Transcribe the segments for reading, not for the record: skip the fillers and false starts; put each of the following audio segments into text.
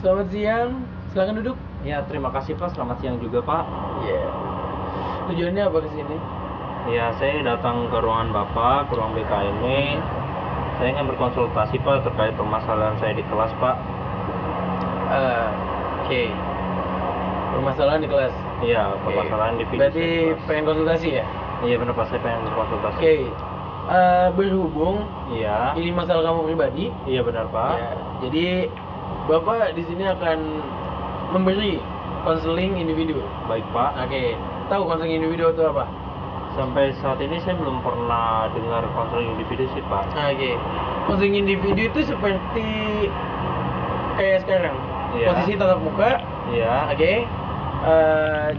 Selamat siang, silakan duduk. Ya, terima kasih Pak. Selamat siang juga Pak. Iya. Tujuannya apa ke sini? Ya, saya datang ke ruangan Bapak, ke ruang BK ini. Saya ingin berkonsultasi Pak terkait permasalahan saya di kelas Pak. Oke. Permasalahan di kelas. Iya, permasalahan di video Berarti saya di kelas. pengen konsultasi ya? Iya benar Pak, saya pengen berkonsultasi. Oke. Berhubung Iya. ini masalah kamu pribadi, Iya benar Pak. ya, jadi Bapak di sini akan memberi konseling individu. Baik Pak. Oke. Tahu konseling individu itu apa? Sampai saat ini saya belum pernah dengar konseling individu sih Pak. Oke. Konseling individu itu seperti kayak sekarang. Iya. Posisi tatap muka. Iya. Oke.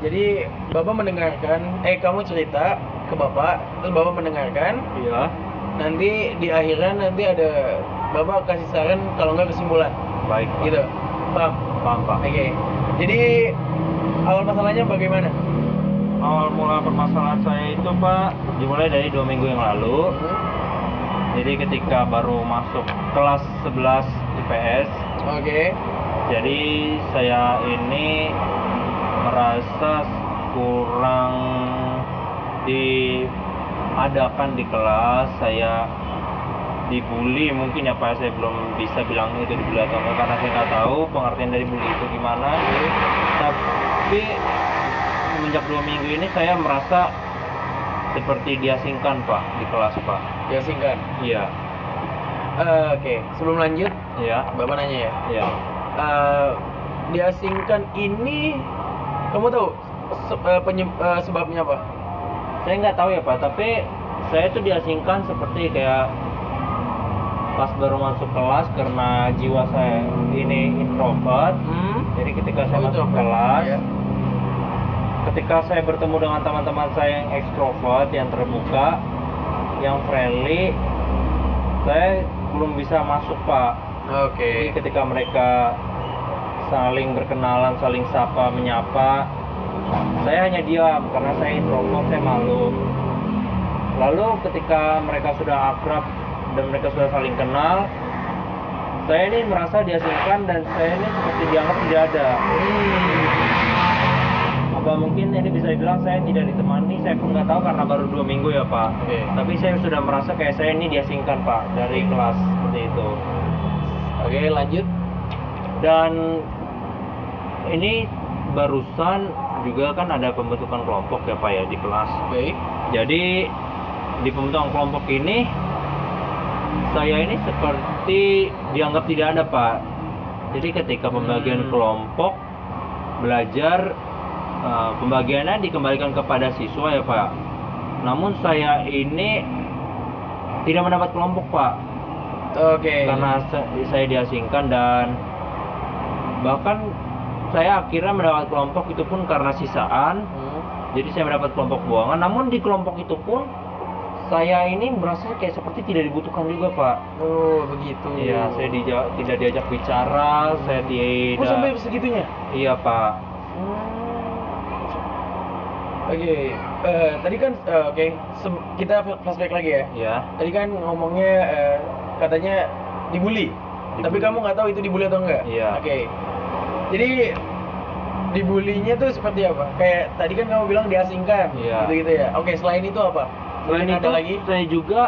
Jadi Bapak mendengarkan, kamu cerita ke Bapak, terus Bapak mendengarkan. Iya. Nanti di akhiran nanti ada Bapak kasih saran, kalau nggak kesimpulan. Baik Pak. Gitu. Paham? Paham Pak. Oke. Jadi awal masalahnya bagaimana? Awal mula permasalahan saya itu Pak dimulai dari 2 minggu yang lalu. Jadi ketika baru masuk kelas 11 IPS, Oke. jadi saya ini merasa kurang diadakan di kelas. Saya dibully mungkin ya Pak, saya belum bisa bilang itu dibully atau enggak karena saya nggak tahu pengertian dari bully itu gimana. Tapi semenjak 2 minggu ini saya merasa seperti diasingkan Pak di kelas Pak. Ya singkat. Iya. Oke. Sebelum lanjut, Iya. Bapak nanya ya. Iya. Diasingkan ini, kamu tahu sebabnya apa? Saya nggak tahu ya Pak, tapi saya tuh diasingkan seperti kayak pas baru masuk kelas karena jiwa saya ini introvert. Jadi ketika saya masuk kelas, ya. ketika saya bertemu dengan teman-teman saya yang ekstrovert, yang terbuka, yang friendly, saya belum bisa masuk Pak. Oke. Jadi ketika mereka saling berkenalan, saling sapa, menyapa, saya hanya diam karena saya introvert, saya malu. Lalu ketika mereka sudah akrab dan mereka sudah saling kenal, saya ini merasa diasingkan dan saya ini seperti dianggap tidak ada. Apa mungkin ini bisa dibilang saya tidak ditemani, saya pun nggak tahu karena baru 2 minggu ya Pak. Oke. Tapi saya sudah merasa kayak saya ini diasingkan Pak dari kelas seperti itu. Oke, lanjut. Dan ini barusan juga kan ada pembentukan kelompok ya Pak ya di kelas. Baik. Jadi di pembentukan kelompok ini saya ini seperti dianggap tidak ada Pak. Jadi ketika pembagian kelompok belajar, pembagiannya dikembalikan kepada siswa ya Pak. Namun saya ini tidak mendapat kelompok Pak. Oke. Karena saya diasingkan dan bahkan saya akhirnya mendapat kelompok itu pun karena sisaan. Jadi saya mendapat kelompok buangan. Namun di kelompok itu pun saya ini merasa kayak seperti tidak dibutuhkan juga Pak. Oh, begitu. Iya, saya tidak diajak bicara, saya tidak. Oh, sampai segitunya? Iya Pak. Oke. Tadi kan oke, kita flashback lagi ya. Iya. Tadi kan ngomongnya katanya dibully. Tapi Dibully. kamu nggak tahu itu dibully atau enggak? Iya. Oke. Jadi dibulinya tuh seperti apa? Kayak tadi kan kamu bilang diasingkan, Iya. gitu-gitu ya. Oke, selain itu apa? Selain Ada itu lagi? saya juga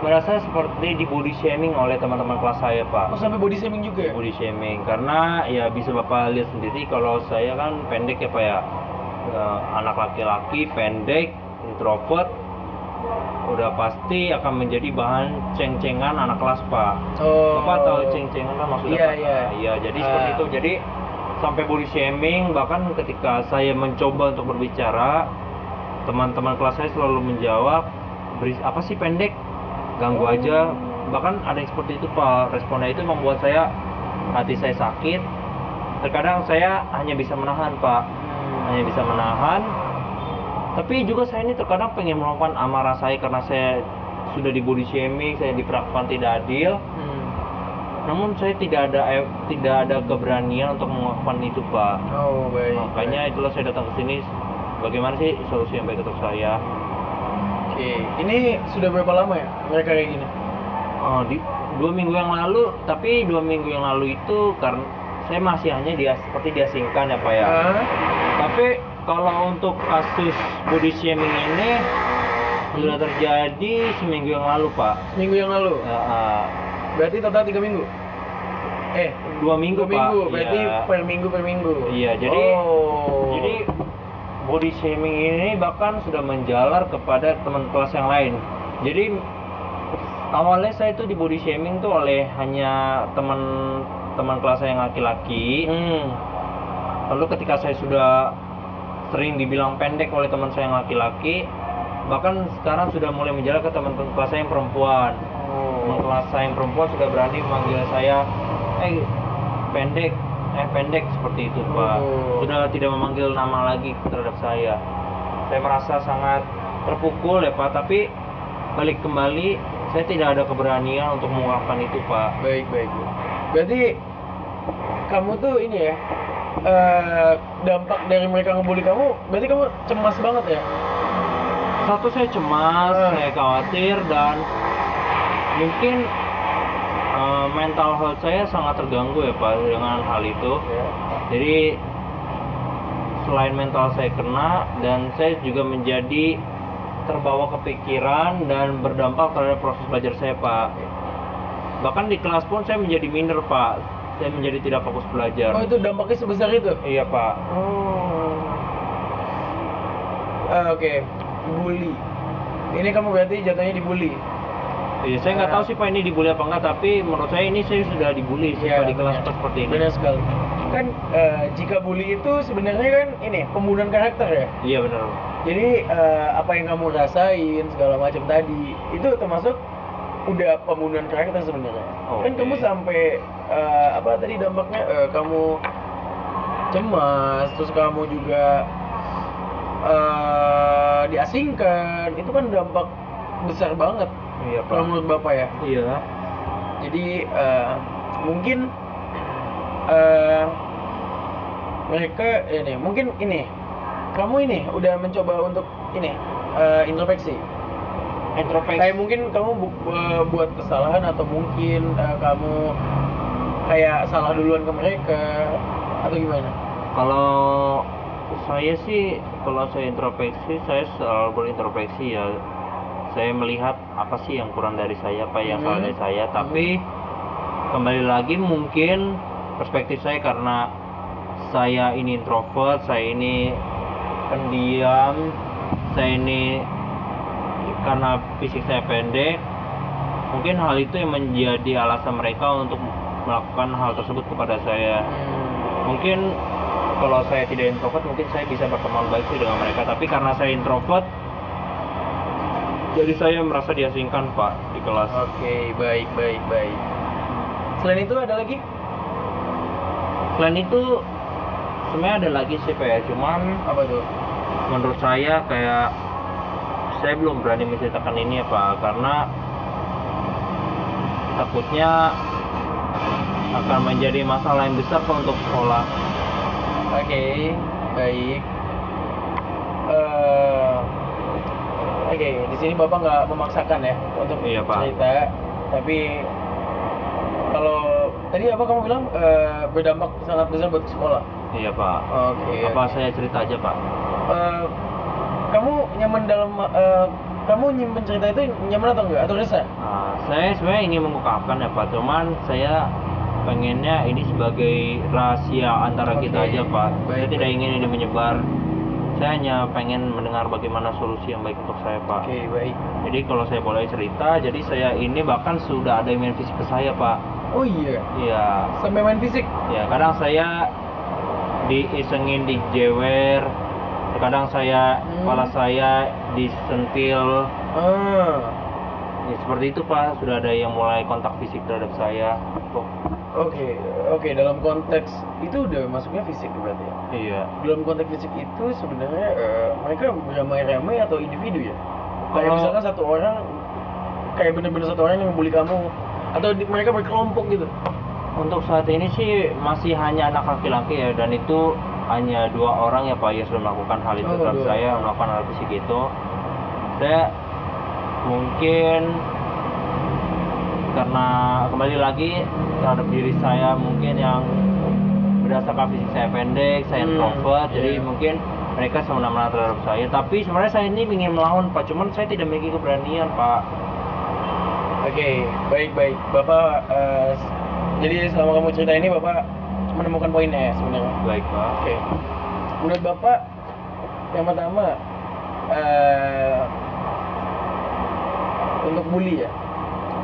merasa seperti di body shaming oleh teman-teman kelas saya Pak. Oh, sampai body shaming juga? Body shaming karena ya bisa Bapak lihat sendiri kalau saya kan pendek ya Pak ya. Anak laki-laki pendek, introvert, udah pasti akan menjadi bahan ceng-cengan anak kelas Pak. Oh. Bapak tahu ceng-cengan kan maksudnya Iya, Pak? iya. Iya, jadi seperti itu. Jadi sampai body shaming, bahkan ketika saya mencoba untuk berbicara, teman-teman kelas saya selalu menjawab, apa sih pendek, ganggu aja. Bahkan ada yang seperti itu Pak. Responnya itu membuat hati saya sakit. Terkadang saya hanya bisa menahan Pak, hanya bisa menahan. Tapi juga saya ini terkadang pengen melakukan amarah saya karena saya sudah di body shaming, saya diperlakukan tidak adil. Namun saya tidak ada keberanian untuk melakukan itu Pak. Oh, baik. Makanya itulah saya datang ke sini. Bagaimana sih solusi yang baik untuk saya? Oke, ini sudah berapa lama ya mereka kayak gini? Di 2 minggu yang lalu, tapi 2 minggu yang lalu itu karena saya masih hanya seperti diasingkan ya Pak ya. Ah, Tapi kalau untuk kasus body shaming ini sudah terjadi seminggu yang lalu Pak. seminggu yang lalu. Ya, Berarti total 3 minggu. 2 minggu 2 minggu. Pak. Berarti Iya. per minggu per minggu. Iya, jadi Oh. jadi body shaming ini bahkan sudah menjalar kepada teman kelas yang lain. Jadi awalnya saya itu di body shaming tuh oleh hanya teman kelas saya yang laki-laki. Lalu ketika saya sudah sering dibilang pendek oleh teman saya yang laki-laki, bahkan sekarang sudah mulai menjalar ke teman-teman kelas saya yang perempuan. Teman kelas saya yang perempuan sudah berani memanggil saya pendek seperti itu Pak. Oh. Sudah tidak memanggil nama lagi terhadap saya. Saya merasa sangat terpukul ya Pak, tapi balik kembali saya tidak ada keberanian untuk mengungkapkan itu Pak. Baik. Berarti kamu tuh ini ya, dampak dari mereka ngebully kamu, berarti kamu cemas banget ya? Satu, saya cemas, saya khawatir, dan mungkin mental health saya sangat terganggu ya Pak dengan hal itu. Ya. Jadi selain mental saya kena, dan saya juga menjadi terbawa kepikiran dan berdampak terhadap proses belajar saya Pak. Bahkan di kelas pun saya menjadi minder Pak. Saya menjadi tidak fokus belajar. Oh, itu dampaknya sebesar itu? Iya Pak. Oke. Bully. Ini kamu berarti jatuhnya dibully. Iya, saya nggak tahu sih Pak ini dibully apa enggak, tapi menurut saya ini saya sudah dibully sih Iya, Pak di kelas benar. seperti ini. Benar sekali. Kan jika bully itu sebenarnya kan ini pembunuhan karakter ya. Iya benar. Jadi apa yang kamu rasain segala macam tadi itu termasuk udah pembunuhan karakter sebenarnya. Kan Oke. kamu sampai apa tadi dampaknya kamu cemas, terus kamu juga diasingkan. Itu kan dampak besar banget Iya Pak. kalau menurut Bapak ya. Iya. Jadi mungkin mereka ini mungkin ini kamu ini udah mencoba untuk ini introspeksi. Kayak mungkin kamu buat kesalahan atau mungkin kamu kayak salah duluan ke mereka atau gimana? Kalau saya sih, kalau saya introspeksi, saya selalu berintrospeksi ya. Saya melihat apa sih yang kurang dari saya, apa yang salah dari saya. Tapi kembali lagi mungkin perspektif saya karena saya ini introvert, saya ini pendiam, saya ini karena fisik saya pendek. Mungkin hal itu yang menjadi alasan mereka untuk melakukan hal tersebut kepada saya. Mungkin kalau saya tidak introvert, mungkin saya bisa berteman baik sih dengan mereka. Tapi karena saya introvert, jadi saya merasa diasingkan Pak di kelas. Oke, baik. Selain itu ada lagi? Selain itu sebenarnya ada lagi sih Pak ya, cuman Apa tuh? menurut saya kayak saya belum berani menceritakan ini ya Pak, karena takutnya akan menjadi masalah yang besar Pak untuk sekolah. Oke, baik. Oke, di sini Bapak nggak memaksakan ya untuk Iya, Pak. cerita, tapi kalau tadi apa kamu bilang berdampak sangat besar buat sekolah. Iya Pak. Oke. Apa saya cerita aja Pak? Kamu nyaman dalam kamu nyimpen cerita itu nyaman atau enggak atau resah? Saya sebenarnya ingin mengungkapkan ya Pak, cuman saya pengennya ini sebagai rahasia antara kita Oke, aja Pak. Saya baik, tidak baik. ingin ini menyebar. Saya hanya pengen mendengar bagaimana solusi yang baik untuk saya Pak. Oke, baik. Jadi kalau saya boleh cerita, jadi saya ini bahkan sudah ada yang main fisik ke saya Pak. Oh iya, Iya, sampai main fisik. ya kadang saya diisengin, dijewer, kadang saya kepala saya disentil. Ya, seperti itu Pak, sudah ada yang mulai kontak fisik terhadap saya. Oke, dalam konteks itu udah masuknya fisik berarti ya. Iya. Dalam konteks fisik itu sebenarnya mereka beramai-ramai atau individu ya? Kayak Kalau- misalkan satu orang, kayak bener-bener satu orang yang membuli kamu, atau mereka berkelompok gitu? Untuk saat ini sih masih hanya anak laki-laki ya, dan itu hanya 2 orang ya Pak yang sudah melakukan hal itu Oh, terhadap 2 saya, orang. melakukan hal fisik itu. Saya mungkin karena kembali lagi terhadap diri saya mungkin yang berdasarkan fisik saya pendek, saya introvert, jadi Iya. mungkin mereka semena-mena terhadap saya. Tapi sebenarnya saya ini ingin melawan Pak, cuman saya tidak memiliki keberanian Pak. Oke, baik. Bapak, jadi selama kamu cerita ini Bapak menemukan poinnya ya sebenarnya. Baik Pak. Oke. Menurut Bapak, yang pertama, untuk bully ya,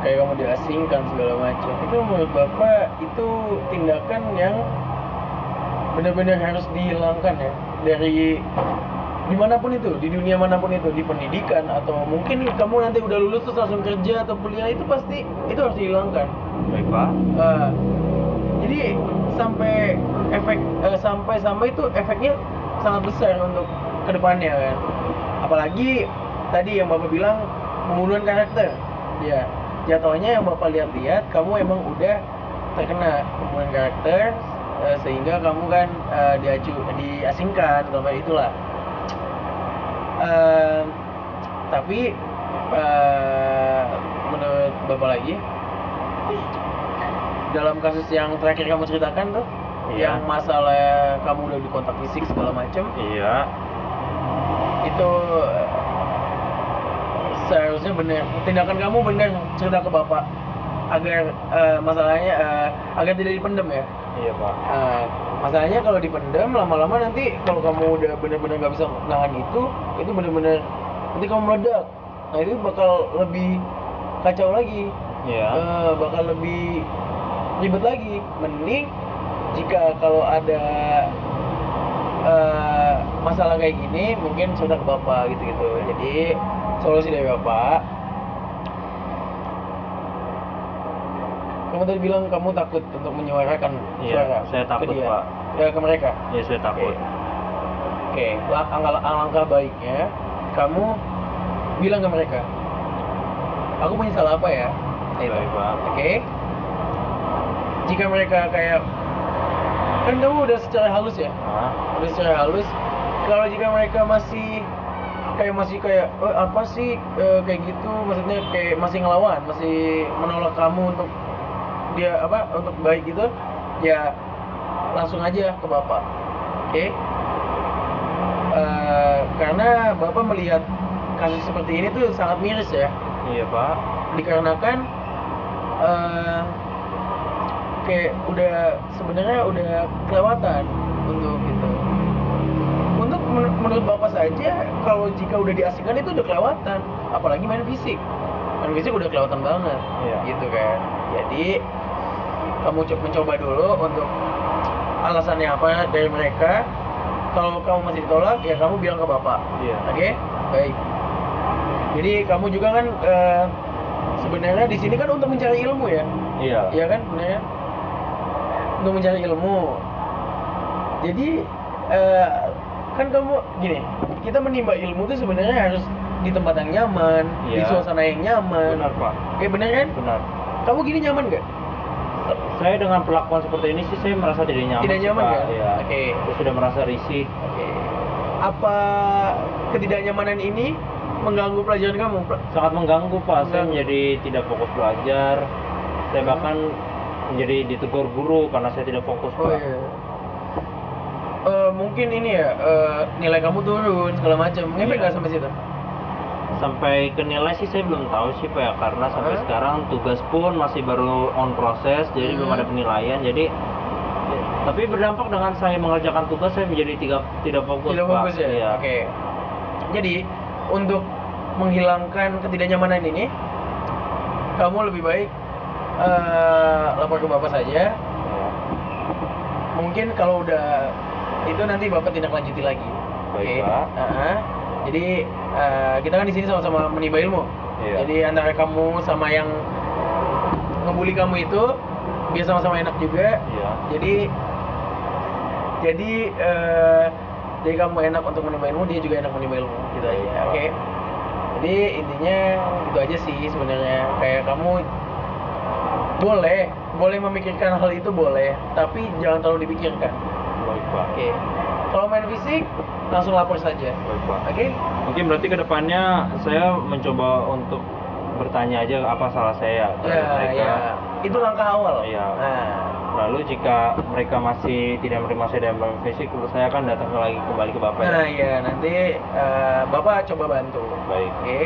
kayak kamu diasingkan segala macam, itu menurut Bapak itu tindakan yang benar-benar harus dihilangkan ya dari dimanapun itu, di dunia manapun itu, di pendidikan atau mungkin kamu nanti udah lulus terus langsung kerja atau kuliah, itu pasti itu harus dihilangkan. Baik Pak. Jadi sampai sampai itu efeknya sangat besar untuk kedepannya kan. Apalagi tadi yang Bapak bilang pembunuhan karakter, ya jatuhnya yang Bapak lihat-lihat kamu emang udah terkena pembunuhan karakter, sehingga kamu kan diasingkan kalau itulah. Tapi menurut Bapak lagi, dalam kasus yang terakhir kamu ceritakan tuh, Iya. yang masalah kamu udah dikontak fisik segala macam, Iya. itu seharusnya benar, tindakan kamu benar cerita ke Bapak agar masalahnya agar tidak dipendam ya. Iya Pak. Masalahnya kalau dipendam lama-lama nanti kalau kamu udah benar-benar nggak bisa nahan itu benar-benar nanti kamu meledak. Nah itu bakal lebih kacau lagi. Iya. Bakal lebih ribet lagi. Mending jika kalau ada masalah kayak gini mungkin cerita ke Bapak gitu-gitu. Jadi solusi dari Bapak, kamu tadi bilang kamu takut untuk menyuarakan Iya, suara saya takut, ke dia, Pak. ke mereka. Iya, saya takut. Oke, alangkah baiknya kamu bilang ke mereka, aku punya salah apa ya? Itu. Baik, Pak. Oke. Jika mereka kayak, kan kamu udah secara halus ya, Hah? udah secara halus. Kalau jika mereka masih kayak oh, apa sih kayak gitu, maksudnya kayak masih ngelawan, masih menolak kamu untuk dia untuk baik gitu, ya langsung aja ke Bapak. Oke. Karena Bapak melihat kasus seperti ini tuh sangat miris ya, Iya, Pak. dikarenakan kayak sebenarnya udah kelewatan untuk itu. Untuk menurut Bapak saja, kalau jika udah diasingkan itu udah kelewatan, apalagi main fisik udah kelewatan banget. Iya. Gitu kan. Jadi kamu mencoba dulu untuk alasannya apa dari mereka. Kalau kamu masih ditolak, ya kamu bilang ke Bapak. Iya. Oke, baik. Jadi kamu juga kan sebenarnya di sini kan untuk mencari ilmu ya. Iya. Iya kan, sebenarnya untuk mencari ilmu. Jadi kan kamu gini, kita menimba ilmu itu sebenarnya harus di tempat yang nyaman, di Iya. suasana yang nyaman. Benar, Pak. Oke, benar kan? Benar. Kamu gini nyaman nggak? Saya dengan perlakuan seperti ini sih saya merasa tidak nyaman. Tidak sih, nyaman, Pak. kan? Iya. Oke. Saya sudah merasa risih. Oke. Apa ketidaknyamanan ini mengganggu pelajaran kamu? Sangat mengganggu, Pak. Saya Mengganggu. menjadi tidak fokus belajar. Saya bahkan menjadi ditegur guru karena saya tidak fokus, Oh Pak. iya. Mungkin ini ya, nilai kamu turun segala macam. Ngefek Iya. nggak sampai situ? Sampai ke nilai sih saya belum tahu sih, Pak, ya, karena sampai Hah? sekarang tugas pun masih baru on proses, jadi belum ada penilaian. Jadi tapi berdampak dengan saya mengerjakan tugas, saya menjadi tidak fokus, Tidak Pak. fokus ya? Iya. Oke. Jadi, untuk menghilangkan ketidaknyamanan ini, kamu lebih baik lapor ke Bapak saja. Iya. Mungkin kalau udah itu nanti Bapak tindak lanjuti lagi. Baik, Oke. Pak. Jadi kita kan di sini sama-sama menimba ilmu. Iya. Jadi antara kamu sama yang ngebully kamu itu biar sama-sama enak juga. Iya. Jadi kamu enak untuk menimba ilmu, dia juga enak menimba ilmu, gitu aja. Iya. Oke. Jadi intinya itu aja sih sebenarnya. Kayak kamu boleh memikirkan hal itu boleh, tapi jangan terlalu dipikirkan. Baik, Pak. Oke. Kalau main fisik langsung lapor saja. Baik, Pak. Oke. Mungkin berarti kedepannya saya mencoba untuk bertanya aja apa salah saya terhadap Ya, mereka. ya. Itu langkah awal. Iya. Nah, Lalu jika mereka masih tidak menerima saya dalam fisik, terus saya akan datang lagi kembali ke Bapak. Nah, ya? iya, nanti Bapak coba bantu. Baik. Oke.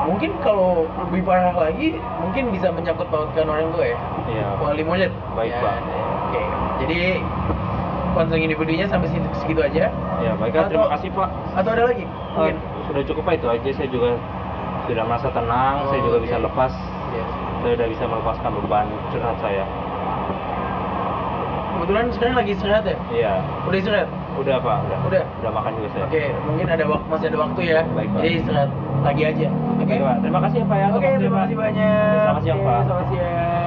Mungkin kalau lebih parah lagi, mungkin bisa menyangkut pautkan orang tua ya. Iya. Wali murid. Baik, Ya, Pak. Oke. Jadi konseling individunya sampai segitu aja. Ya, baiklah, terima kasih Pak. Atau ada lagi? Mungkin. Sudah cukup Pak, itu aja. Saya juga sudah merasa tenang, saya juga bisa oke. lepas. Iya. Saya sudah bisa melepaskan beban curhat saya. Kebetulan sekarang lagi istirahat ya? Iya. Udah istirahat? Udah Pak, Udah? Udah makan juga saya. Oke, mungkin ada masih ada waktu ya. Baik, Pak. Jadi istirahat lagi aja. Oke. Baik, Pak. Terima kasih ya Pak ya. Oke, terima kasih banyak. Selamat siang, Oke, Pak. Selamat siang.